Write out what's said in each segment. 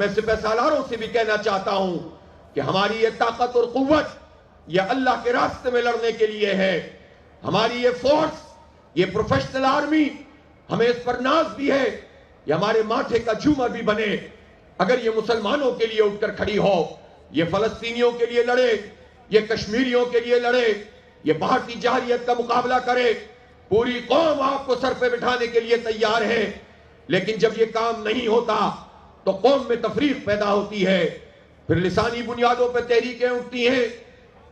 میں سپہ سالاروں سے بھی کہنا چاہتا ہوں کہ ہماری یہ طاقت اور قوت یہ اللہ کے راستے میں لڑنے کے لیے ہے. ہماری یہ فورس، یہ پروفیشنل آرمی، ہمیں اس پر ناز بھی ہے. یہ ہمارے ماتھے کا جھومر بھی بنے. اگر یہ مسلمانوں کے لیے اٹھ کر کھڑی ہو، یہ فلسطینیوں کے لیے لڑے، یہ کشمیریوں کے لیے لڑے، یہ بھارتی جارحیت کا مقابلہ کرے، پوری قوم آپ کو سر پہ بٹھانے کے لیے تیار ہے. لیکن جب یہ کام نہیں ہوتا تو قوم میں تفریق پیدا ہوتی ہے. پھر لسانی بنیادوں پہ تحریکیں اٹھتی ہیں،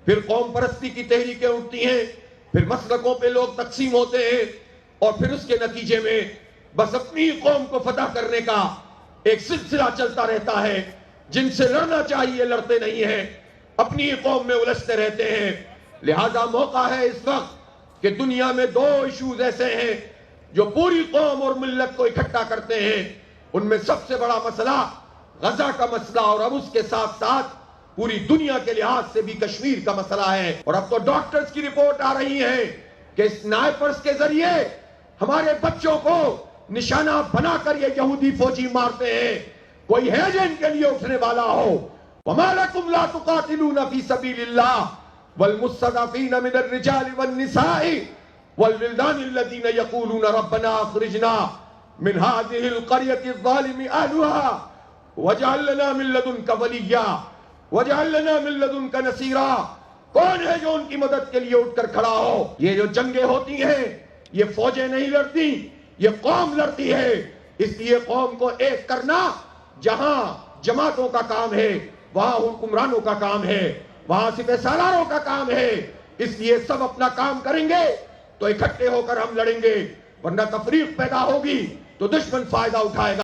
پھر قوم پرستی کی تحریکیں اٹھتی ہیں، پھر مسلکوں پہ لوگ تقسیم ہوتے ہیں، اور پھر اس کے نتیجے میں بس اپنی قوم کو فتح کرنے کا ایک سلسلہ چلتا رہتا ہے. جن سے لڑنا چاہیے لڑتے نہیں ہیں، اپنی قوم میں الجھتے رہتے ہیں. لہذا موقع ہے اس وقت کہ دنیا میں 2 ایشوز ایسے ہیں جو پوری قوم اور ملت کو اکٹھا کرتے ہیں. ان میں سب سے بڑا مسئلہ غزہ کا مسئلہ، اور اب اس کے ساتھ ساتھ پوری دنیا کے لحاظ سے بھی کشمیر کا مسئلہ ہے. اور اب تو ڈاکٹرز کی رپورٹ آ رہی ہے کہ سنائپرز کے ذریعے ہمارے بچوں کو نشانہ بنا کر یہ یہودی فوجی مارتے ہیں. کوئی ہے جو ان کے لیے اٹھنے والا ہو؟ وَمَا لَكُمْ لَا تُقَاتِلُونَ فِي سَبِيلِ اللَّهِ وَالْمُسْتَضْعَفِينَ مِنَ الرِّجَالِ وَالنِّسَاءِ وَالْوِلْدَانِ الَّذِينَ يَقُولُونَ رَبَّنَا أَخْرِجْنَا مِنْ هَٰذِهِ الْقَرْيَةِ الظَّالِمِ أَهْلُهَا وَاجْعَل لَّنَا مِن لَّدُنكَ وَلِيًّا وَاجْعَل لَّنَا مِن لَّدُنكَ نَصِيرًا. کون ہے جو ان کی مدد کے لیے اٹھ کر کھڑا ہو؟ یہ جو جنگیں ہوتی ہیں یہ فوجیں نہیں لڑتی، یہ قوم لڑتی ہے. اس لیے قوم کو ایک کرنا جہاں جماعتوں کا کام ہے، وہاں حکمرانوں کا کام ہے، وہاں سپہ سالاروں کا کام ہے. اس لیے سب اپنا کام کریں گے تو اکٹھے ہو کر ہم لڑیں گے، ورنہ تفریق پیدا ہوگی تو دشمن فائدہ اٹھائے گا.